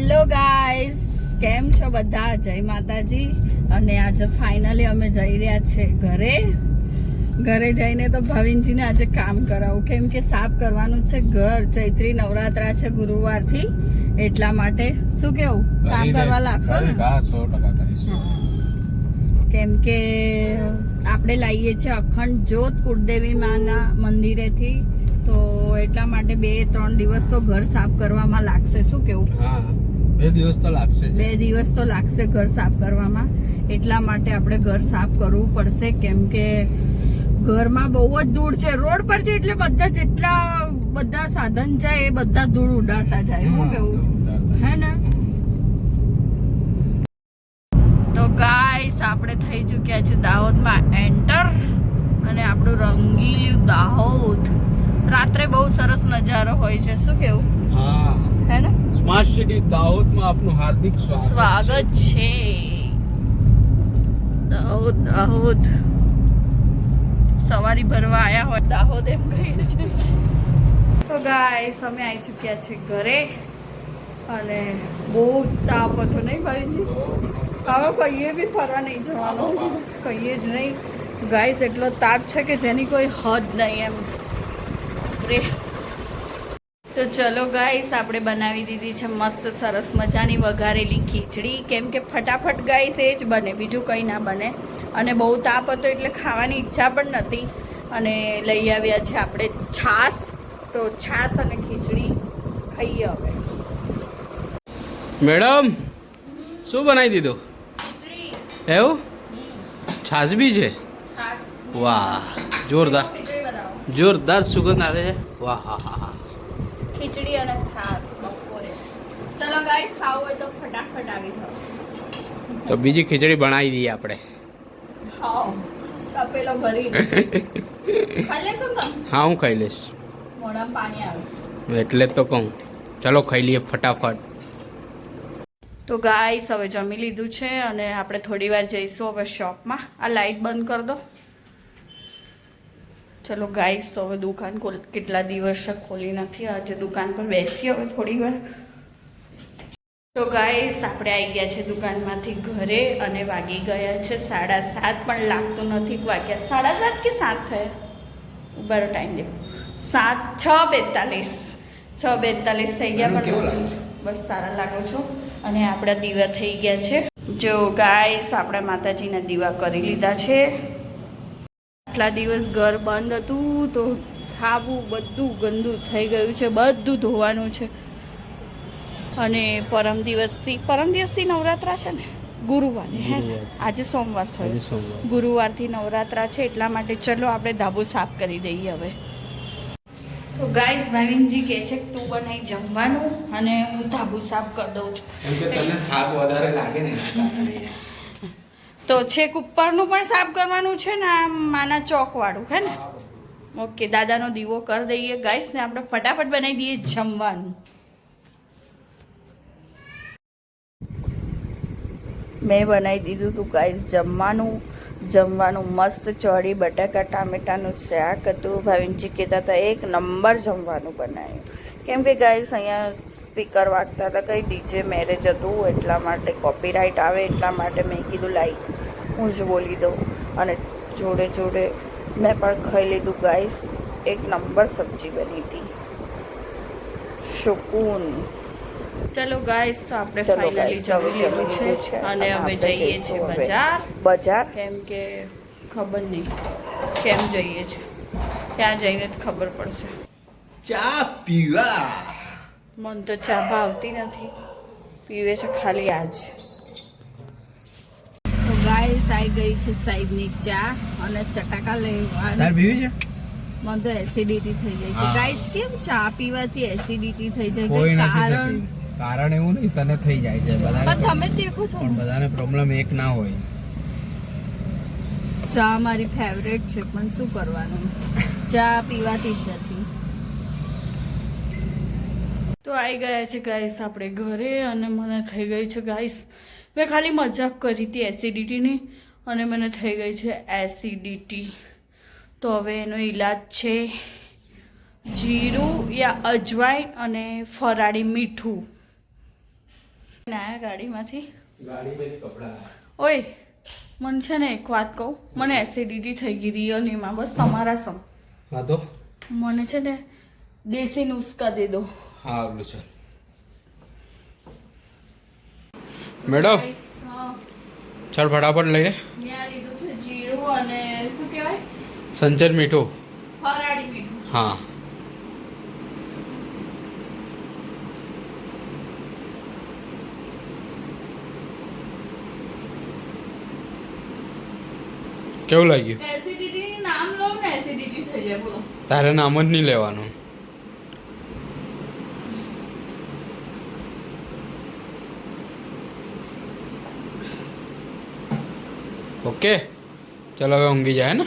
Hello guys, કેમ છો બધા? જય માતાજી. અને આજે ફાઇનલી અમે જઈ રહ્યા છે ઘરે જઈને તો ભાવિનજીને આજે કામ કરાવું, કેમ કે સાફ કરવાનું છે ઘર. ચૈત્રી નવરાત્રા છે ગુરુવારથી, એટલા માટે શું કેવું, કામ કરવા લાગશો ને? 100% કેમ કે આપણે લાવીએ છીએ અખંડ જ્યોત કુળદેવી માના મંદિરેથી, તો એટલા માટે 2-3 દિવસ તો ઘર સાફ કરવામાં લાગશે. શું કેવું? 2 દિવસ તો લાગશે. 2 દિવસ તો લાગશે ઘર સાફ કરવામાં. એટલા માટે આપણે ઘર સાફ કરવું પડશે, કેમ કે ઘરમાં બહુ જ ધૂળ છે. રોડ પર છે એટલે બધા સાધન જાય એ બધા ધૂળ ઉડાડતા જાય. શું કેવું? હે ને? તો ગાઈસ, આપણે થઈ ચૂક્યા છે દાહોદમાં એન્ટર, અને આપણું રંગીલું દાહોદ. રાત્રે બહુ સરસ નજારો હોય છે. શું કેવું? હા, હે ને? સ્માર્ટ સિટી દાહોદમાં આપનું હાર્દિક સ્વાગત છે. દાહોદ સવારી ભરવા આયા હોય દાહોદ એમ કહીએ છે. તો ગાઈસ, અમે આવી ચૂક્યા છે ઘરે, અને બહુ તાપ હતો નહીં ભાઈજી? હવે કહીએ બી ફરવા નહીં જવાનું, કહીએ જ નહીં ગાઈસ. એટલો તાપ છે કે જેની કોઈ હદ નહીં એમ રે. તો ચલો ગાઈસ, આપણે બનાવી દીધી છે મસ્ત સરસ મજાની વઘારેલી ખીચડી, કેમ કે ફટાફટ ગાઈસ એ જ બને, બીજું કંઈ ના બને. અને બહુ તાપ હતો એટલે ખાવાની ઈચ્છા પણ નથી, અને લઈ આવ્યા છે આપણે છાશ. તો છાશ અને ખીચડી ખાઈએ હવે. મેડમ, શું બનાવી દીધું? એવું? છાશ બી છે? વાહ, જોરદાર જોરદાર સુગંધ આવે છે. વાહ, હા હા હા. ખીચડી અને છાશ બપોરે. ચલો ગાઈસ, ખાવું હોય તો ફટાફટ આવી જાઓ. તો બીજી ખીચડી બનાવી દઈએ આપણે. ખાઓ, તપેલો ભરી ખાઈ લેશો ને? હા, હું ખાઈ લઈશ. મોઢામાં પાણી આવે એટલે જ તો કહું, ચાલો ખાઈ લઈએ ફટાફટ. તો ગાઈસ, હવે જમી લીધું છે, અને આપણે થોડી વાર જઈશું હવે શોપમાં. આ લાઈટ બંધ કરી દો. ચલો ગાઈસ, તો હવે દુકાન કેટલા દિવસ ખોલી નથી, આજે દુકાન પર બેસી હવે થોડી વાર. તો ગાઈસ, આપણે આવી ગયા છે દુકાનમાંથી ઘરે, અને વાગી ગયા છે 7:30, પણ લાગતું નથી વાગ્યા 7:30 કે 7 થયા. ઉભારો ટાઈમ દેખો, 6:42 થઈ ગયા. પણ બસ સારા લાગો છો. અને આપણા દીવા થઈ ગયા છે. જો ગાઈસ, આપણે માતાજીના દીવા કરી લીધા છે. આટલા દિવસ ઘર બંધ હતું તો થાબું બધું ગંદુ થઈ ગયું છે, બધું ધોવાનું છે. અને પરમ દિવસથી નવરાત્રા છે ને, ગુરુવારે. હે, આજે સોમવાર થયો, ગુરુવારથી નવરાત્રા છે, એટલા માટે ચલો આપણે ધાબુ સાફ કરી દઈએ હવે. તો ગાઈસ, ભાવિનજી કહે છે કે તું બનાવી જમવાનું અને હું ધાબુ સાફ કરી દઉં છું. કેમ કે તને થાક વધારે લાગે ને. તો છેક ઉપરનું પણ સાફ કરવાનું છે ને, આ માના ચોકવાળું. હે ને? ઓકે, દાદાનો દીવો કરી દઈએ ગાઈસ, ને આપણે ફટાફટ બનાવી દઈએ જમવાનું. મેં બનાવી દીધું હતું ગાઈસ જમવાનું મસ્ત ચોળી બટાકા ટામેટાનું શાક હતું. ભાવિનજી કહેતા હતા 1 નંબર જમવાનું બનાવ્યું, કેમ કે ગાઈસ અહીંયા સ્પીકર વાગતા હતા, કંઈ ડીજે મેરેજ હતું, એટલા માટે કોપીરાઇટ આવે, એટલા માટે મેં કીધું લાઈ હું જ બોલી દઉં. અને જોડે જોડે મેં પણ ખાઈ લીધું ગાઈસ. 1 નંબર સબ્જી બની હતી, સુકૂન. ચલો ગાઈસ, તો આપણે ફાઇનલી જમી લીધું છે, અને હવે જઈએ છીએ બજાર. કેમ કે ખબર નહીં કેમ જઈએ છીએ, ત્યાં જઈને જ ખબર પડશે. ચા પીવા મને તો ચા ભાવતી નથી, પીવે છે ખાલી આજ. તો ગાઈસ, આવી ગઈ છે સાહેબની ચા, અને ચટાકા લેવા. પીવી છે? મને તો એસિડિટી થઈ જાય છે ગાઈસ. કેમ ચા પીવાથી એસિડિટી થઈ જાય? કોઈ કારણ કારણ એવું નહીં, તને થઈ જાય છે. પણ તમે દેખો છો, પણ બધાને પ્રોબ્લેમ એક ના હોય. ચા મારી ફેવરેટ છે, પણ શું કરવાનું, ચા પીવાતી જ નથી. તો આવી ગયા છે ગાઈસ આપણે ઘરે, અને મને થઈ ગઈ છે ગાઈસ, મેં ખાલી મજાક કરી હતી એસિડિટીની, અને મને થઈ ગઈ છે એસિડિટી. તો હવે એનો ઈલાજ છે જીરું યા અજવાઈન અને ફરાળી મીઠું. આયા ગાડીમાંથી. ગાડીમાંથી કપડાં. ઓય મને છે ને એક વાત કહું, મને એસિડિટી થઈ ગઈ રિયલીમાં, બસ તમારા સમ. હા તો મને છે ને દેશી નુસ્ખા દે દો. હા આવડું છે મેડમ. ચાલ ફટાફટ લઈ લે. મેં આ લીધું છે જીરું અને શું કહેવાય સંચર મીઠું. હરાળી મીઠું. હા કેવું લાગ્યું? એસિડિટી નામ લો ને એસિડિટી થઈ જાય બોલો. તારે નામ જ નહીં લેવાનું. ઓકે ચલો હવે ઊંઘી જાય ને.